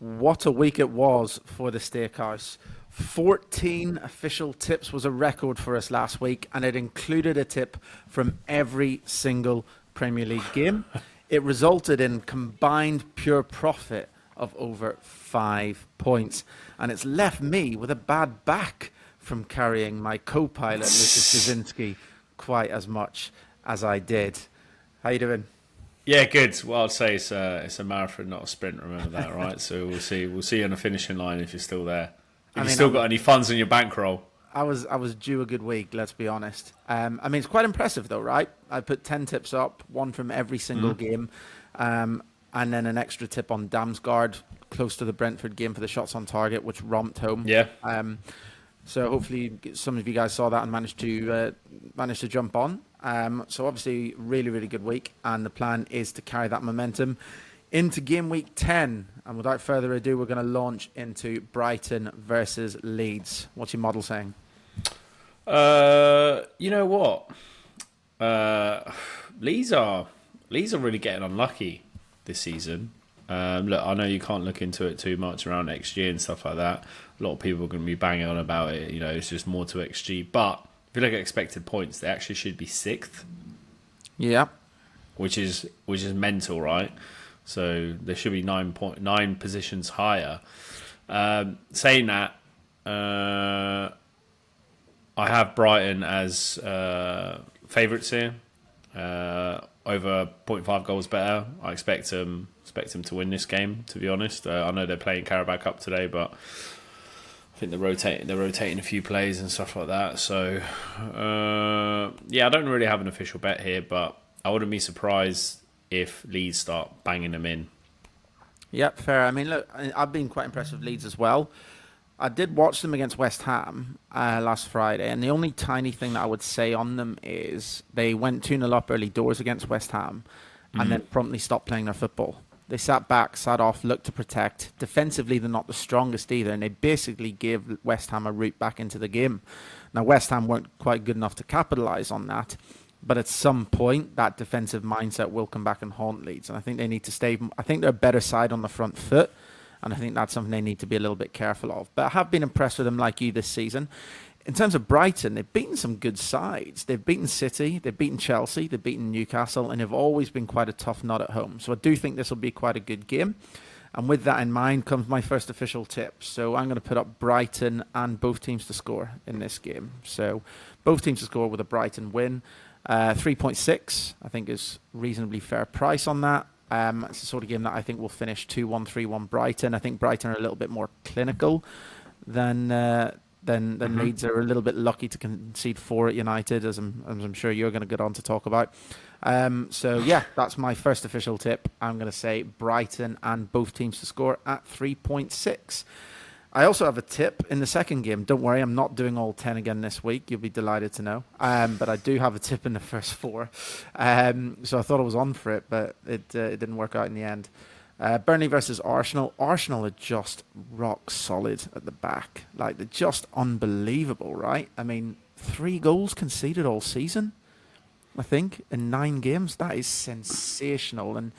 What a week it was for the Stakehouse. 14 official tips was a record for us last week, and it included a tip from every single Premier League game. It resulted in combined pure profit of over 5 points, and it's left me with a bad back from carrying my co-pilot Lucas Jasinski quite as much as I did. How you doing? Yeah, good. Well, I'd say it's a marathon, not a sprint. Remember that, right? So we'll see. We'll see you on the finishing line if you're still there. If you still got any funds in your bankroll. I was due a good week. Let's be honest. It's quite impressive though, right? I put 10 tips up, one from every single game, and then an extra tip on Damsgaard, close to the Brentford game for the shots on target, which romped home. Yeah. So hopefully some of you guys saw that and managed to jump on. So obviously really, really good week, and the plan is to carry that momentum into game week 10. And without further ado, we're going to launch into Brighton versus Leeds. What's your model saying? You know what? Leeds are really getting unlucky this season. Look, I know you can't look into it too much around XG and stuff like that. A lot of people are going to be banging on about it. You know, it's just more to XG. But if you look at expected points, they actually should be 6th. Yeah. Which is mental, right? So they should be 9 positions higher. Saying that, I have Brighton as favourites here. Over 0.5 goals better. I expect them to win this game, to be honest. I know they're playing Carabao Cup today, but I think they're rotating a few plays and stuff like that. So I don't really have an official bet here, but I wouldn't be surprised if Leeds start banging them in. Yep, fair. I mean, look, I've been quite impressed with Leeds as well. I did watch them against West Ham last Friday, and the only tiny thing that I would say on them is they went 2-0 up early doors against West Ham and then promptly stopped playing their football. They sat back, sat off, looked to protect. Defensively, they're not the strongest either, and they basically gave West Ham a route back into the game. Now, West Ham weren't quite good enough to capitalise on that, but at some point, that defensive mindset will come back and haunt Leeds, and I think they need to stay. I think they're a better side on the front foot, and I think that's something they need to be a little bit careful of. But I have been impressed with them like you this season. In terms of Brighton, they've beaten some good sides. They've beaten City, they've beaten Chelsea, they've beaten Newcastle, and they've always been quite a tough nut at home. So I do think this will be quite a good game. And with that in mind comes my first official tip. So I'm going to put up Brighton and both teams to score in this game. So both teams to score with a Brighton win. 3.6, I think, is reasonably fair price on that. It's the sort of game that I think will finish 2-1, 3-1 Brighton. I think Brighton are a little bit more clinical than Leeds. Are a little bit lucky to concede 4 at United, as I'm sure you're going to get on to talk about. That's my first official tip. I'm going to say Brighton and both teams to score at 3.6. I also have a tip in the second game. Don't worry, I'm not doing all 10 again this week. You'll be delighted to know. But I do have a tip in the first 4. So I thought I was on for it, but it didn't work out in the end. Burnley versus Arsenal. Arsenal are just rock solid at the back. Like, they're just unbelievable, right? I mean, 3 goals conceded all season, I think, in 9 games. That is sensational. And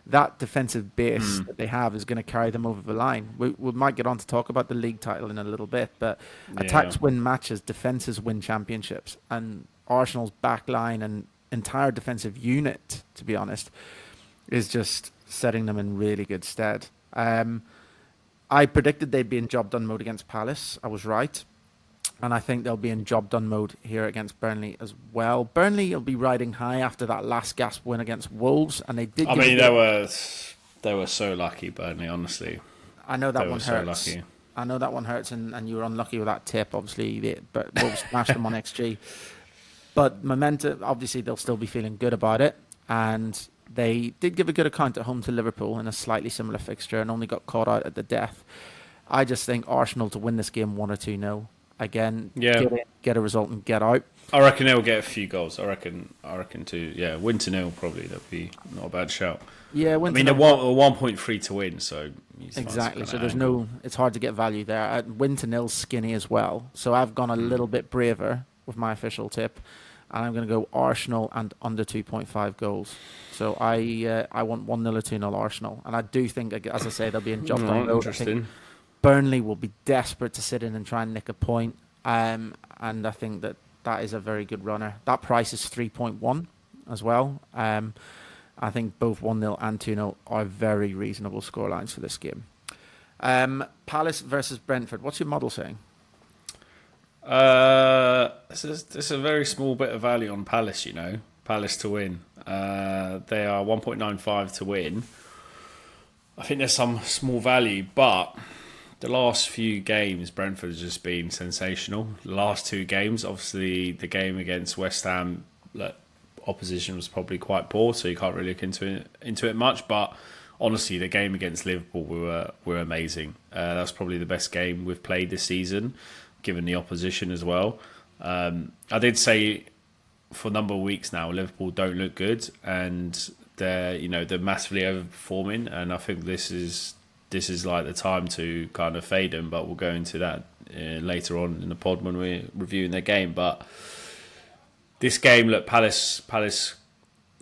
that defensive base that they have is going to carry them over the line. We might get on to talk about the league title in a little bit, but attacks win matches, defenses win championships. And Arsenal's back line and entire defensive unit, to be honest, is just setting them in really good stead. I predicted they'd be in job done mode against Palace. I was right. And I think they'll be in job done mode here against Burnley as well. Burnley will be riding high after that last gasp win against Wolves, and they did. They were so lucky, Burnley. Honestly, I know that they one were hurts. so lucky. I know that one hurts, and you were unlucky with that tip. Obviously, but Wolves smashed them on XG. But momentum, obviously, they'll still be feeling good about it, and they did give a good account at home to Liverpool in a slightly similar fixture, and only got caught out at the death. I just think Arsenal to win this game 1 or 2-0. Again, get a result and get out. I reckon they'll get a few goals. I reckon too. Yeah, win to 0 probably. That'd be not a bad shout. Yeah, I mean, they're 1.3 to win, so exactly. So there's no. It's hard to get value there. Win to 0 skinny as well. So I've gone a little bit braver with my official tip. and I'm going to go Arsenal and under 2.5 goals. So I want 1-0 or 2-0 Arsenal, and I do think, as I say, they'll be in job All done right, mode. I think interesting. Burnley will be desperate to sit in and try and nick a point, and I think that is a very good runner. That price is 3.1 as well. I think both 1-0 and 2-0 are very reasonable scorelines for this game. Palace versus Brentford. What's your model saying? This is a very small bit of value on Palace, Palace to win. They are 1.95 to win. I think there's some small value, but the last few games, Brentford has just been sensational. The last two games, obviously the game against West Ham, opposition was probably quite poor, so you can't really look into it much. But honestly, the game against Liverpool were amazing. That's probably the best game we've played this season, given the opposition as well. I did say for a number of weeks now, Liverpool don't look good, and they're massively overperforming. And I think this is like the time to kind of fade them. But we'll go into that later on in the pod when we're reviewing their game. But this game, look, Palace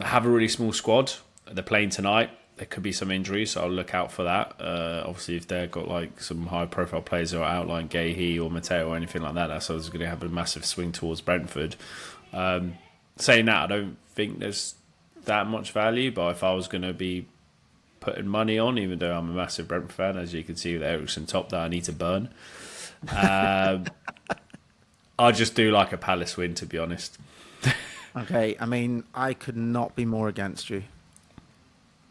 have a really small squad. They're playing tonight. There could be some injuries, so I'll look out for that. Obviously, if they've got like some high-profile players who are out, like Gahey or Mateo or anything like that, that's always going to have a massive swing towards Brentford. Saying that, I don't think there's that much value, but if I was going to be putting money on, even though I'm a massive Brentford fan, as you can see with Ericsson top that I need to burn, I'll just do like a Palace win, to be honest. Okay, I mean, I could not be more against you.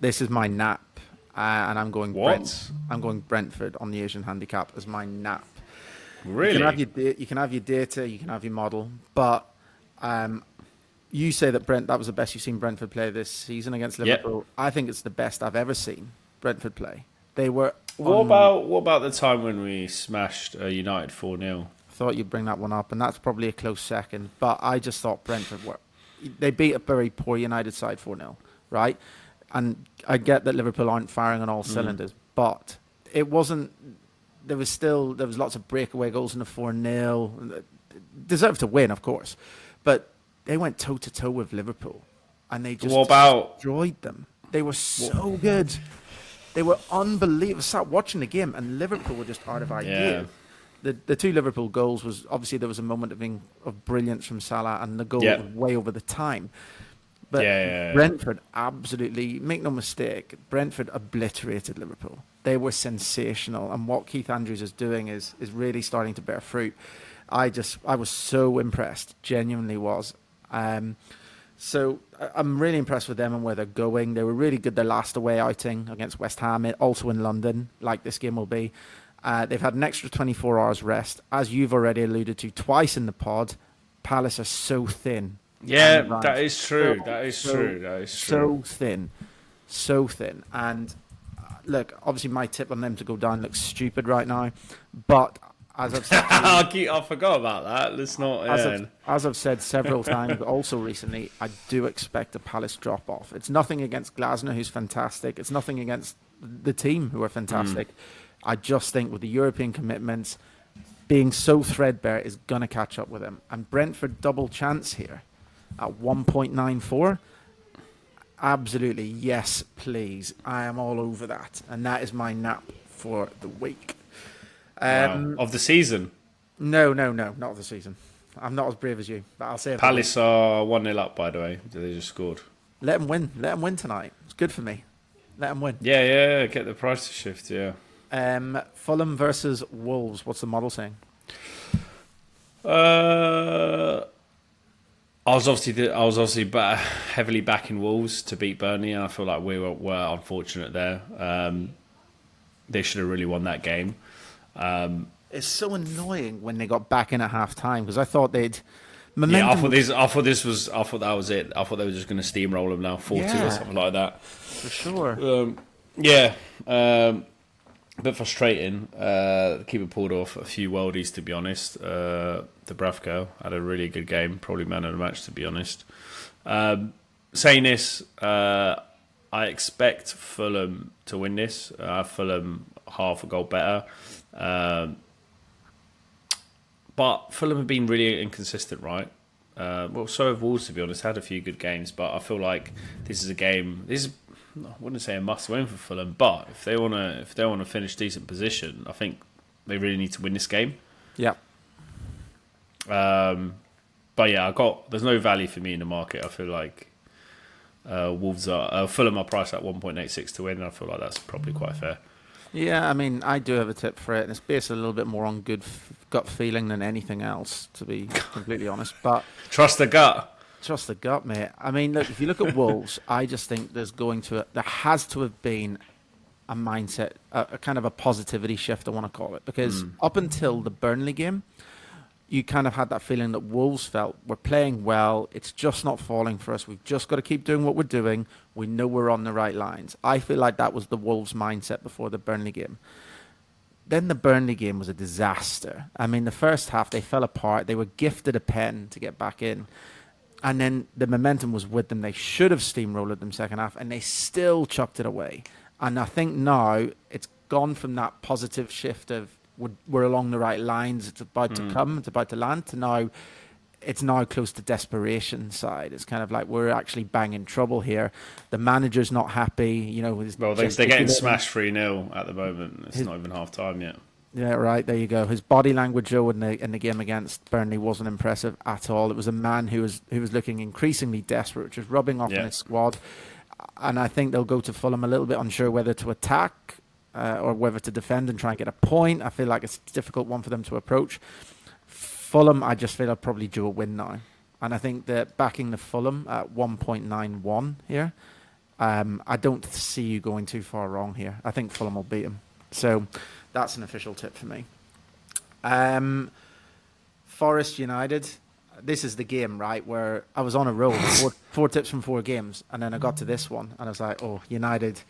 This is my nap, and I'm going I'm going Brentford on the Asian handicap as my nap. Really? You can have your data, you can have your model, but you say that that was the best you've seen Brentford play this season against Liverpool. Yep. I think it's the best I've ever seen Brentford play. They were. What about the time when we smashed United 4-0? Thought you'd bring that one up, and that's probably a close second. But I just thought Brentford they beat a very poor United side 4-0, right? And I get that Liverpool aren't firing on all cylinders, but it wasn't. There was lots of breakaway goals in the 4-0. Deserved to win, of course, but they went toe to toe with Liverpool, and they just destroyed them. They were so good. They were unbelievable. I sat watching the game, and Liverpool were just out of ideas. Yeah. The two Liverpool goals was obviously there was a moment of brilliance from Salah, and the goal was way over the time. But Brentford absolutely, make no mistake, Brentford obliterated Liverpool. They were sensational, and what Keith Andrews is doing is really starting to bear fruit. I was so impressed, genuinely was. So I'm really impressed with them and where they're going. They were really good their last away outing against West Ham, also in London, like this game will be. They've had an extra 24 hours rest. As you've already alluded to twice in the pod, Palace are so thin. Yeah, that is true. That is true. So thin. And look, obviously my tip on them to go down looks stupid right now, but as I've said, I forgot about that. Let's not. As I've said several times, also recently, I do expect a Palace drop off. It's nothing against Glasner, who's fantastic. It's nothing against the team, who are fantastic. I just think with the European commitments being so threadbare is going to catch up with them. And Brentford double chance here at 1.94. Absolutely, yes, please. I am all over that. And that is my nap for the week. Of the season? No, not of the season. I'm not as brave as you, but I'll say Palace are 1-0 up, by the way. They just scored. Let them win. Let them win tonight. It's good for me. Let them win. Yeah. Get the price to shift, yeah. Fulham versus Wolves. What's the model saying? I was obviously heavily backing Wolves to beat Burnley, and I feel like we were unfortunate there. They should have really won that game. It's so annoying when they got back in at half time, because I thought they'd momentum. Yeah, I thought that was it. I thought they were just going to steamroll them now, 4-2 or something like that. For sure. A bit frustrating. The keeper pulled off a few worldies, to be honest. Dubravka had a really good game, probably man of the match, to be honest. Saying this, I expect Fulham to win this. Fulham half a goal better. But Fulham have been really inconsistent, right? Well, so have Wolves, to be honest. Had a few good games, but I feel like this is a game. This is, I wouldn't say a must-win for Fulham, but if they wanna finish decent position, I think they really need to win this game. Yeah. But yeah, there's no value for me in the market. I feel like Fulham are priced at 1.86 to win, and I feel like that's probably quite fair. Yeah, I mean, I do have a tip for it, and it's based a little bit more on gut feeling than anything else, to be completely honest. But Trust the gut. trust the gut, mate. I mean, look, if you look at Wolves, I just think there has to have been a mindset, a kind of a positivity shift, I want to call it, because up until the Burnley game, you kind of had that feeling that Wolves felt we're playing well. It's just not falling for us. We've just got to keep doing what we're doing. We know we're on the right lines. I feel like that was the Wolves mindset before the Burnley game. Then the Burnley game was a disaster. I mean, the first half, they fell apart. They were gifted a pen to get back in. And then the momentum was with them. They should have steamrolled them second half, and they still chucked it away. And I think now it's gone from that positive shift of we're along the right lines, it's about to come, it's about to land, to now it's now close to desperation side. It's kind of like we're actually banging trouble here. The manager's not happy, you know. Well, they're getting smashed 3-0 at the moment. It's not even half time yet. Yeah, right. There you go. His body language, Joe, in the game against Burnley wasn't impressive at all. It was a man who was looking increasingly desperate, which is rubbing off on his squad. And I think they'll go to Fulham a little bit unsure whether to attack or whether to defend and try and get a point. I feel like it's a difficult one for them to approach. Fulham, I just feel I'll probably do a win now. And I think that backing the Fulham at 1.91 here, I don't see you going too far wrong here. I think Fulham will beat them. So that's an official tip for me. Forest United. This is the game, right, where I was on a roll, four tips from 4 games, and then I got to this one, and I was like, oh, United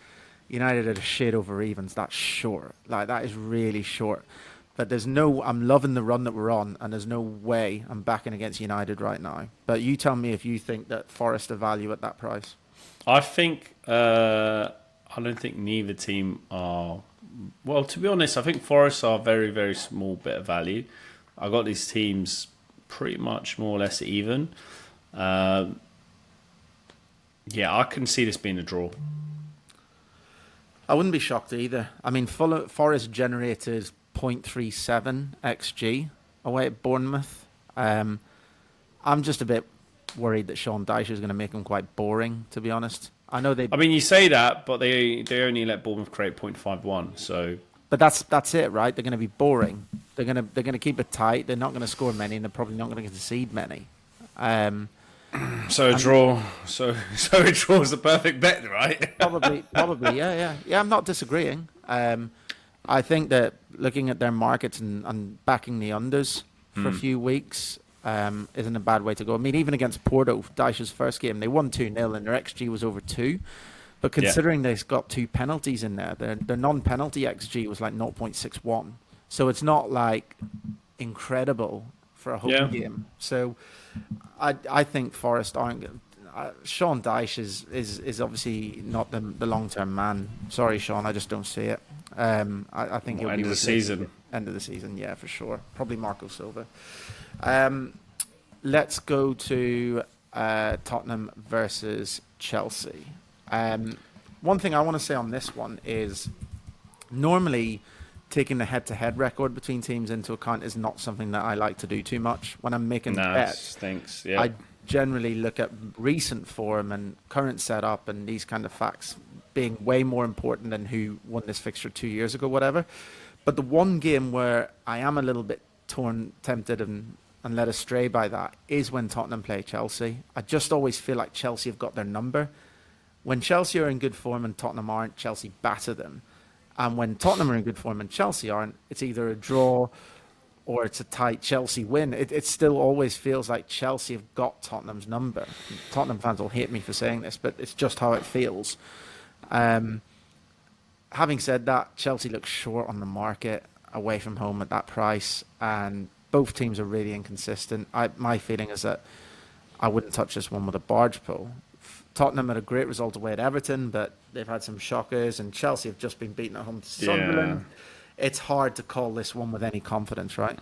at a shade over evens. That's short. Like, that is really short. But I'm loving the run that we're on, and there's no way I'm backing against United right now. But you tell me if you think that Forest are value at that price. I think, I don't think neither team are, well, to be honest, I think Forest are a very, very small bit of value. I got these teams pretty much more or less even. Yeah, I can see this being a draw. I wouldn't be shocked either. I mean, Forest generated 0.37 XG away at Bournemouth. I'm just a bit worried that Sean Dyche is going to make them quite boring, to be honest. I mean, you say that, but they only let Bournemouth create 0.51. So, but that's it, right? They're going to be boring. They're going to keep it tight. They're not going to score many, and they're probably not going to concede many. So a draw. So a draw is the perfect bet, right? Probably, yeah. I'm not disagreeing. I think that looking at their markets and backing the unders for a few weeks isn't a bad way to go. I mean, even against Porto, Dyche's first game, they won 2-0 and their XG was over 2. But considering they've got 2 penalties in there, their non-penalty XG was like 0.61. So it's not like incredible for a home game. So I think Forest aren't. Sean Dyche is obviously not the long-term man. Sorry, Sean, I just don't see it. I think he'll be end of the season. End of the season, yeah, for sure. Probably Marco Silva. Let's go to Tottenham versus Chelsea. One thing I want to say on this one is normally taking the head-to-head record between teams into account is not something that I like to do too much. When I'm making bets, I generally look at recent form and current setup and these kind of facts being way more important than who won this fixture 2 years ago, whatever. But the one game where I am a little bit tempted and led astray by that is when Tottenham play Chelsea. I just always feel like Chelsea have got their number. When Chelsea are in good form and Tottenham aren't, Chelsea batter them. And when Tottenham are in good form and Chelsea aren't, it's either a draw or it's a tight Chelsea win. It still always feels like Chelsea have got Tottenham's number. Tottenham fans will hate me for saying this, but it's just how it feels. Having said that, Chelsea looks short on the market away from home at that price, and both teams are really inconsistent. My feeling is that I wouldn't touch this one with a barge pole. Tottenham had a great result away at Everton, but they've had some shockers, and Chelsea have just been beaten at home to Sunderland. It's hard to call this one with any confidence, right?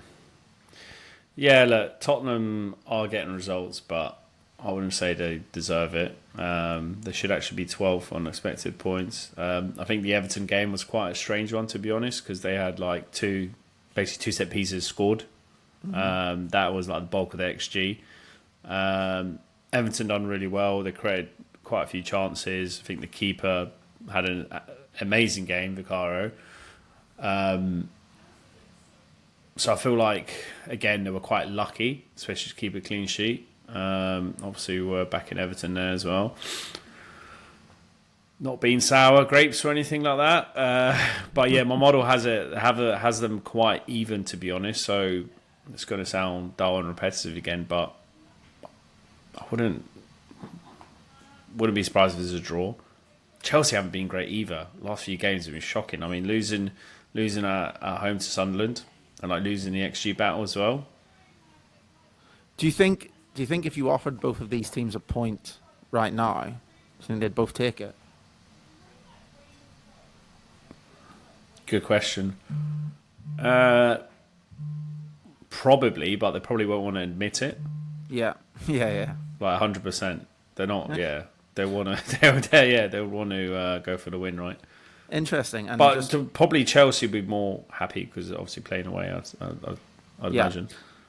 Yeah, look, Tottenham are getting results, but I wouldn't say they deserve it. They should actually be 12th on expected points. I think the Everton game was quite a strange one, to be honest, because they had like basically two set pieces scored. That was like the bulk of the XG. Everton done really well. They created quite a few chances. I think the keeper had an amazing game, Vicaro. So I feel like, again, they were quite lucky, especially to keep a clean sheet. Obviously, we're back in Everton there as well. Not being sour grapes or anything like that. But yeah, my model has them quite even, to be honest. So it's going to sound dull and repetitive again, but I wouldn't be surprised if there's a draw. Chelsea haven't been great either. Last few games have been shocking. I mean, losing at home to Sunderland and like losing the XG battle as well. Do you think if you offered both of these teams a point right now, do you think they'd both take it? Good question. Probably, but they probably won't want to admit it. Yeah. Yeah. Like 100%. They're not. Yeah, they want to. They want to go for the win, right? Interesting. And but probably Chelsea would be more happy because obviously playing away. I'd imagine.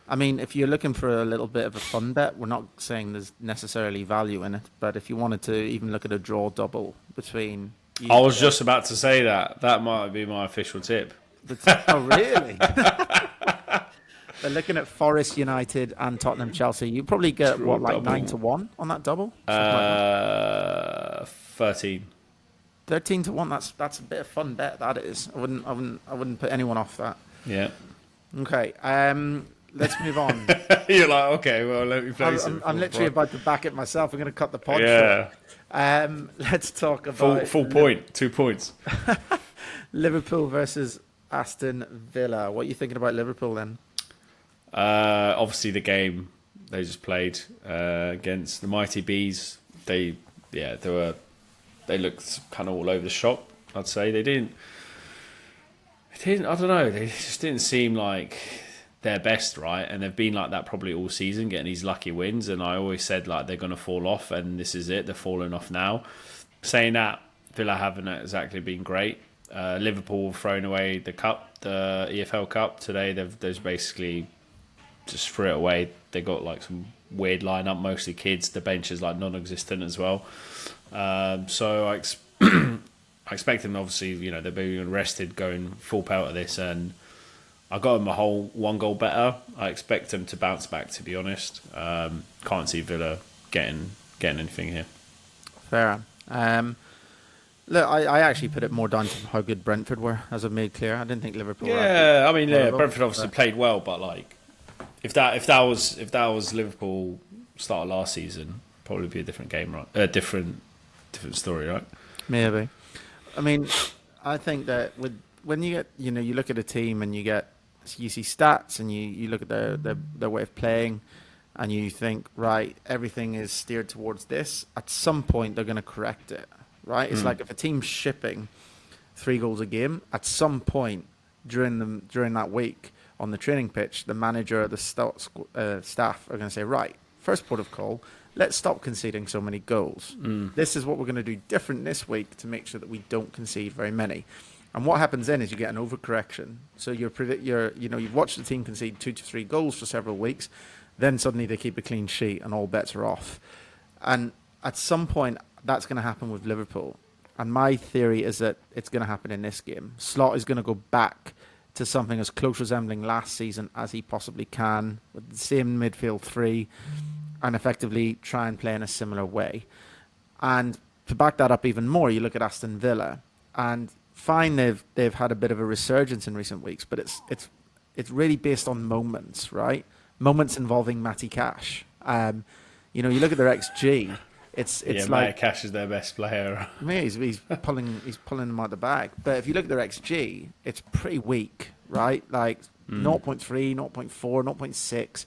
I mean, if you're looking for a little bit of a fun bet, we're not saying there's necessarily value in it. But if you wanted to even look at a draw double between, I was just about to say that might be my official tip. Oh, really? They're looking at Forest United and Tottenham Chelsea. You probably get Draw like double. 9-1 on that double. 13. 13-1. That's a bit of fun bet. That is. I wouldn't put anyone off that. Yeah. Okay. Let's move on. You're like, okay, well, let me play some. I'm literally about to back it myself. I'm going to cut the pod short. Let's talk about full point, 2 points. Liverpool versus Aston Villa. What are you thinking about Liverpool then? Obviously, the game they just played against the Mighty Bees. They looked kind of all over the shop. I'd say they didn't. I don't know. They just didn't seem like their best, right? And they've been like that probably all season, getting these lucky wins. And I always said like they're going to fall off, and this is it. They're falling off now. Saying that, Villa haven't exactly been great. Liverpool thrown away the cup, the EFL Cup today. They've basically just threw it away. They got like some weird lineup, mostly kids. The bench is like non-existent as well. So I expect them. Obviously, they're being rested, going full pelt at this, and I got them a whole 1 goal better. I expect them to bounce back. To be honest, can't see Villa getting anything here. Fair. Look, I actually put it more down to how good Brentford were, as I've made clear. I didn't think Liverpool. Yeah, I mean, Brentford obviously played well, but like, if that was Liverpool start of last season, probably be a different game, right? Different story, right? Maybe. I mean, I think that when you get, you look at a team and you see stats and you look at their way of playing, and you think, right, everything is steered towards this. At some point, they're going to correct it, right? It's like if a team's shipping 3 goals a game, at some point during that week on the training pitch, the manager or the staff are going to say, right, first port of call, let's stop conceding so many goals. This is what we're going to do different this week to make sure that we don't concede very many. And what happens then is you get an overcorrection. So you've watched the team concede 2 to 3 goals for several weeks, then suddenly they keep a clean sheet and all bets are off. And at some point, that's going to happen with Liverpool. And my theory is that it's going to happen in this game. Slot is going to go back to something as close resembling last season as he possibly can, with the same midfield three, and effectively try and play in a similar way. And to back that up even more, you look at Aston Villa, and fine, they've had a bit of a resurgence in recent weeks, but it's really based on moments, right? Moments involving Matty Cash. You look at their XG. It's like Matty Cash is their best player. I mean, he's pulling them out the bag. But if you look at their XG, it's pretty weak, right? Like 0.3, 0.4, 0.6.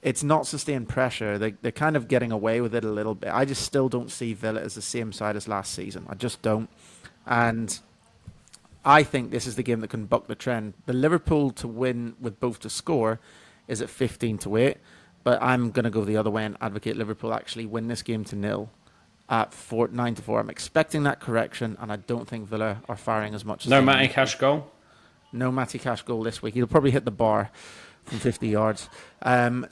It's not sustained pressure. They're kind of getting away with it a little bit. I just still don't see Villa as the same side as last season. I just don't. And I think this is the game that can buck the trend. The Liverpool to win with both to score is at 15-8. But I'm going to go the other way and advocate Liverpool actually win this game to nil at 9-4. I'm expecting that correction, and I don't think Villa are firing as much as No they Matty need to. Cash goal. No Matty Cash goal this week. He'll probably hit the bar from 50 yards.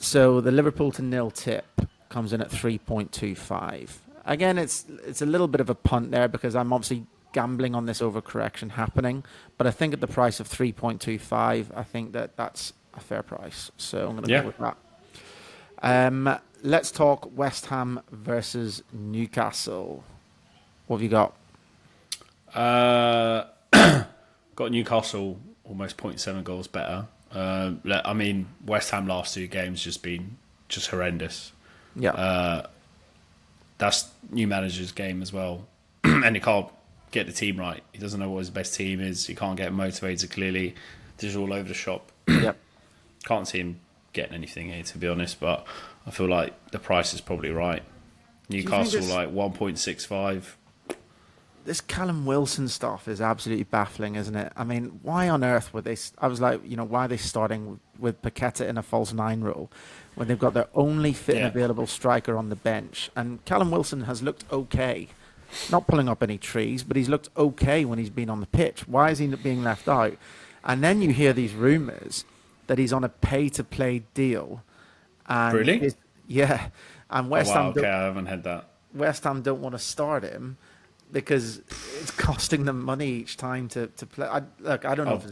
So the Liverpool to nil tip comes in at 3.25. Again, it's a little bit of a punt there because I'm obviously gambling on this overcorrection happening. But I think at the price of 3.25, I think that's a fair price. So I'm going to go with that. Let's talk West Ham versus Newcastle. What have you got? Got Newcastle almost 0.7 goals better. I mean, West Ham last 2 games just been horrendous. Yeah. That's new manager's game as well. And he can't get the team right. He doesn't know what his best team is. He can't get motivated clearly. He's all over the shop. Yep. Can't see him getting anything here, to be honest, but I feel like the price is probably right. Newcastle, like 1.65. This Callum Wilson stuff is absolutely baffling, isn't it? I mean, why on earth were they... I was like, why are they starting with Paqueta in a false 9 role when they've got their only fit and available striker on the bench? And Callum Wilson has looked okay. Not pulling up any trees, but he's looked okay when he's been on the pitch. Why is he being left out? And then you hear these rumours that he's on a pay-to-play deal. And really? Yeah. And West Ham... Okay, I haven't had that. West Ham don't want to start him because it's costing them money each time to play. I don't know.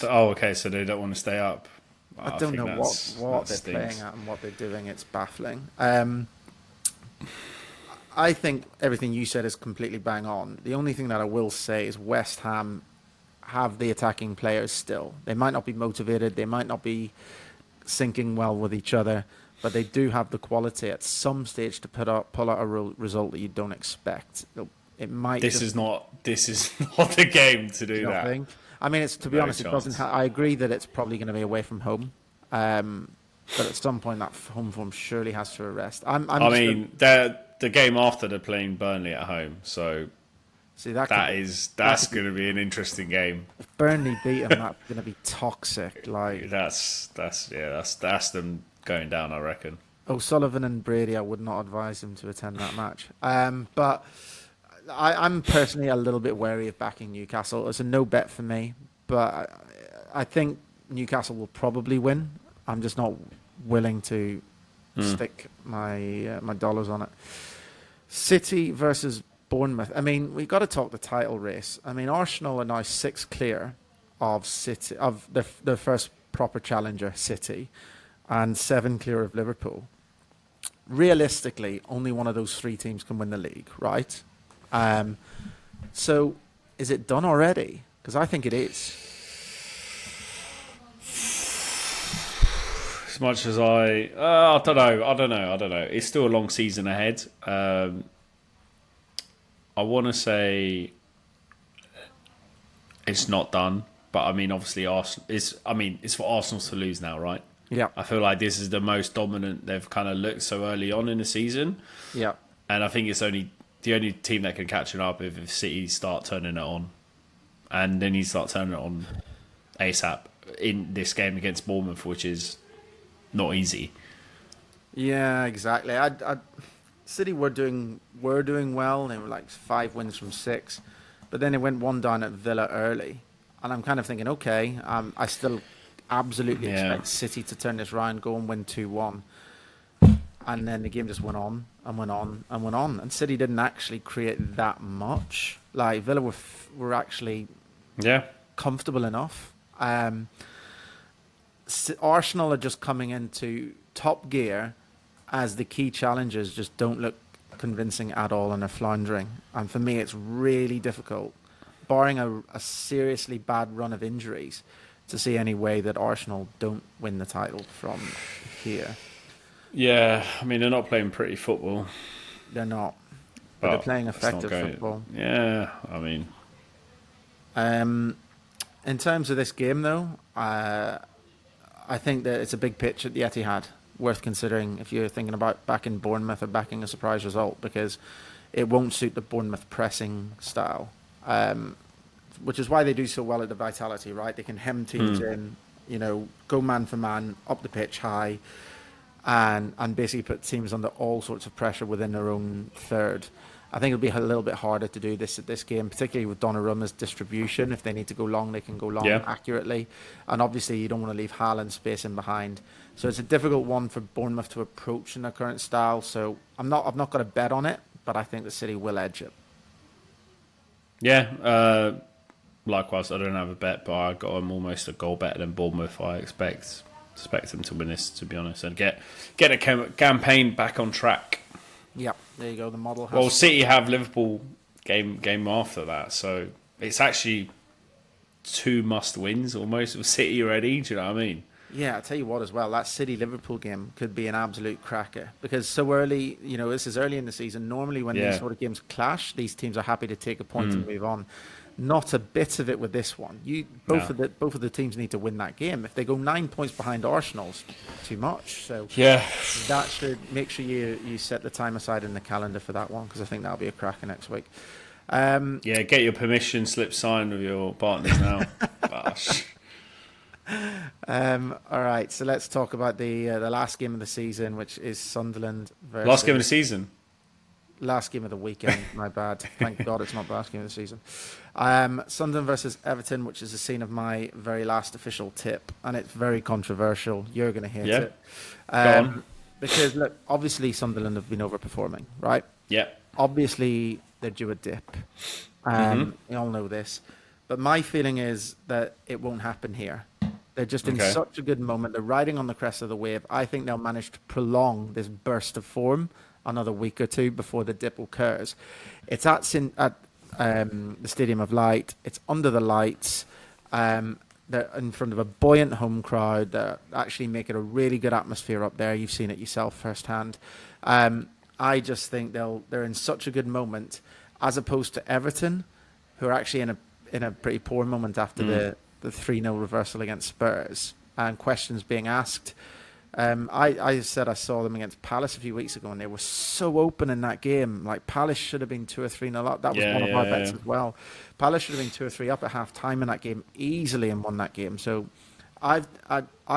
Okay, so they don't want to stay up. I don't know what they're playing at and what they're doing. It's baffling. I think everything you said is completely bang on. The only thing that I will say is West Ham have the attacking players still. They might not be motivated. They might not be syncing well with each other, but they do have the quality at some stage to pull out a result that you don't expect. It might. This is not the game to do that. Think? I mean, it's to be honest, it doesn't. I agree that it's probably going to be away from home, but at some point that home form surely has to arrest. The game after they're playing Burnley at home, so see that's going to be an interesting game. If Burnley beat them, that's going to be toxic. Like that's them going down, I reckon. O'Sullivan and Brady, I would not advise them to attend that match. But I'm personally a little bit wary of backing Newcastle. It's a no bet for me, but I think Newcastle will probably win. I'm just not willing to stick my dollars on it. City versus Bournemouth. I mean, we've got to talk the title race. I mean, Arsenal are now 6 clear of City, of the first proper challenger, City, and 7 clear of Liverpool. Realistically, only one of those 3 teams can win the league, right? So, is it done already? Because I think it is. As much as I don't know. It's still a long season ahead. I want to say it's not done, but I mean, obviously, it's for Arsenal to lose now, right? Yeah. I feel like this is the most dominant they've kind of looked so early on in the season. Yeah. And I think it's the only team that can catch it up if City start turning it on, and then you start turning it on ASAP in this game against Bournemouth, which is not easy. Yeah, exactly. City were doing well. They were like 5 wins from 6, but then they went 1 down at Villa early, and I'm kind of thinking, okay, I still absolutely expect City to turn this round, go and win 2-1, and then the game just went on and went on and went on, and City didn't actually create that much. Like Villa were actually comfortable enough. Arsenal are just coming into top gear as the key challenges just don't look convincing at all and are floundering. And for me, it's really difficult, barring a seriously bad run of injuries, to see any way that Arsenal don't win the title from here. Yeah, I mean, they're not playing pretty football. They're not. But they're playing effective football. Yeah, I mean. In terms of this game, though, I think that it's a big pitch at the Etihad, worth considering if you're thinking about backing Bournemouth or backing a surprise result, because it won't suit the Bournemouth pressing style, which is why they do so well at the Vitality, right? They can hem teams in go man for man, up the pitch high, and basically put teams under all sorts of pressure within their own third. I think it'll be a little bit harder to do this at this game, particularly with Donnarumma's distribution. If they need to go long, they can go long Yeah. accurately. And obviously, you don't want to leave Haaland space in behind. So it's a difficult one for Bournemouth to approach in their current style. So I've not got a bet on it, but I think the City will edge it. Yeah. Likewise, I don't have a bet, but I got them almost a goal better than Bournemouth. I expect them to win this, to be honest, and get a campaign back on track. Yeah, there you go. The model has... Well, City have Liverpool game after that, so it's actually 2 must-wins almost with City already. Do you know what I mean? Yeah, I tell you what as well, that City-Liverpool game could be an absolute cracker because so early, this is early in the season. Normally when these sort of games clash, these teams are happy to take a point and move on. Not a bit of it with this one. Both of the teams need to win that game. If they go 9 points behind Arsenal's too much. So that should make sure you set the time aside in the calendar for that one because I think that'll be a cracker next week. Get your permission slip signed with your partners now. Gosh. All right, so let's talk about the last game of the season, which is Sunderland versus... Last game of the season? Last game of the weekend, my bad. Thank God it's not the last game of the season. Sunderland versus Everton, which is the scene of my very last official tip, and it's very controversial. You're going to hate it. Go on. Because, look, obviously Sunderland have been overperforming, right? Yeah. Obviously, they're due a dip. We all know this. But my feeling is that it won't happen here. They're just in such a good moment. They're riding on the crest of the wave. I think they'll manage to prolong this burst of form another week or two before the dip occurs. It's at the Stadium of Light. It's under the lights. They're in front of a buoyant home crowd. They're actually making a really good atmosphere up there. You've seen it yourself firsthand. I just think they're in such a good moment, as opposed to Everton, who are actually in a pretty poor moment after the 3-0 reversal against Spurs and questions being asked. I said I saw them against Palace a few weeks ago, and they were so open in that game. Like, Palace should have been 2 or 3-0 up. That was one of our bets as well. Palace should have been 2 or 3 up at half time in that game easily and won that game. So I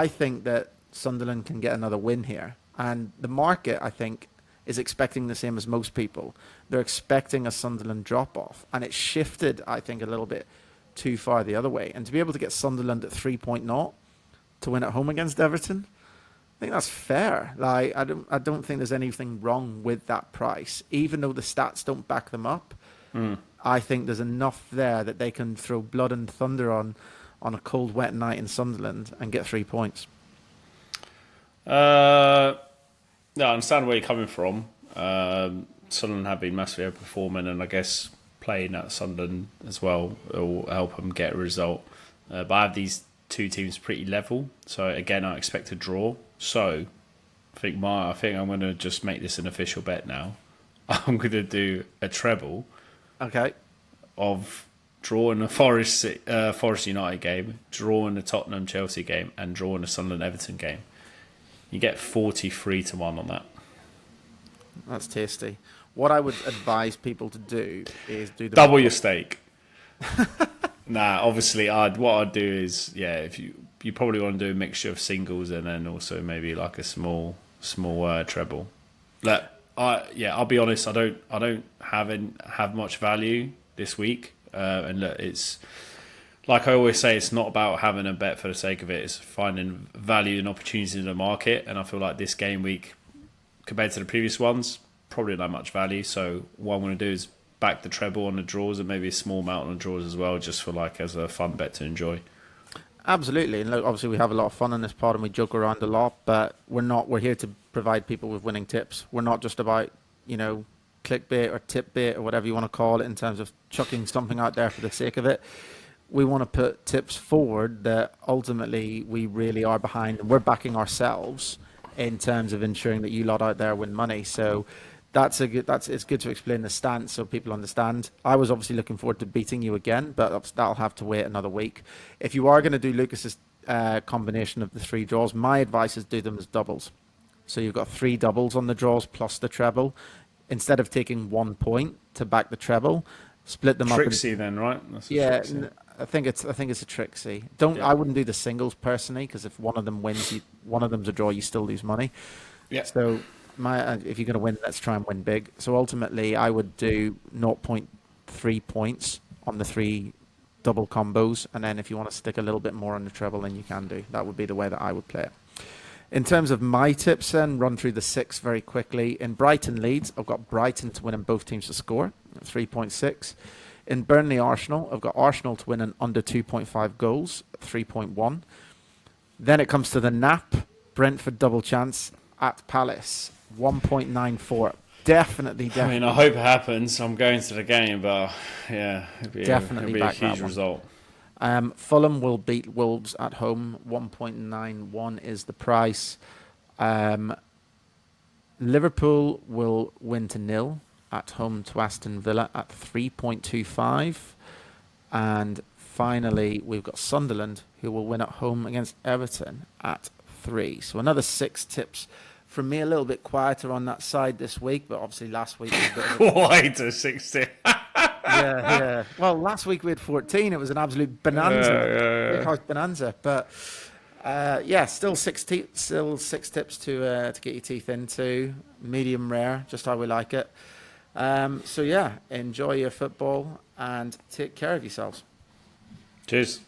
think that Sunderland can get another win here. And the market, I think, is expecting the same as most people. They're expecting a Sunderland drop-off. And it's shifted, I think, a little bit too far the other way. And to be able to get Sunderland at 3.0 to win at home against Everton, I think that's fair. Like, I don't think there's anything wrong with that price, even though the stats don't back them up. I think there's enough there that they can throw blood and thunder on a cold, wet night in Sunderland and get 3 points. No, I understand where you're coming from. Sunderland have been massively overperforming, and I guess playing at Sunderland as well will help them get a result. But I have these 2 teams pretty level, so again I expect a draw. So I think I'm going to just make this an official bet now. I'm going to do a treble. Okay. Of drawing a Forest United game, drawing a Tottenham Chelsea game, and drawing a Sunderland Everton game. You get 43 to 1 on that. That's tasty. What I would advise people to do is do the double your stake. Nah, obviously, what I'd do is, if you probably want to do a mixture of singles and then also maybe like a small treble. Look, I'll be honest. I don't have much value this week, and look, it's like I always say, it's not about having a bet for the sake of it. It's finding value and opportunities in the market, and I feel like this game week, compared to the previous ones, probably not much value. So what I'm going to do is back the treble on the draws and maybe a small amount on the draws as well, just for as a fun bet to enjoy. Absolutely, and look, obviously we have a lot of fun in this pod and we joke around a lot, but we're here to provide people with winning tips. We're not just about clickbait or tip bait or whatever you want to call it in terms of chucking something out there for the sake of it. We want to put tips forward that ultimately we really are behind, and we're backing ourselves in terms of ensuring that you lot out there win money. So it's good to explain the stance so people understand. I was obviously looking forward to beating you again, but that'll have to wait another week. If you are going to do Lucas's combination of the 3 draws, my advice is do them as doubles. So you've got 3 doubles on the draws plus the treble. Instead of taking 1 point to back the treble, split them up. Trixie then, right? I think it's a tricksy. Don't Yeah. I wouldn't do the singles personally because if one of them wins, one of them's a draw, you still lose money. Yeah. So if you're going to win, let's try and win big. So ultimately, I would do 0.3 points on the 3 double combos, and then if you want to stick a little bit more on the treble, then you can do. That would be the way that I would play it. In terms of my tips, then run through the 6 very quickly. In Brighton Leeds, I've got Brighton to win and both teams to score, 3.6. In Burnley Arsenal, I've got Arsenal to win and under 2.5 goals, 3.1. Then it comes to the nap, Brentford double chance at Palace, 1.94. Definitely. I mean, I hope it happens. I'm going to the game, but yeah, Definitely it'd be a back that huge one. result. Fulham will beat Wolves at home. 1.91 is the price. Liverpool will win to 0 at home to Aston Villa at 3.25. And finally, we've got Sunderland, who will win at home against Everton at 3. So another 6 tips from me. A little bit quieter on that side this week, but obviously last week was a bit of a Why to 60? yeah. Well, last week we had 14. It was an absolute bonanza, big house bonanza. But still still 6 tips to get your teeth into. Medium rare, just how we like it. So yeah, enjoy your football and take care of yourselves. Cheers.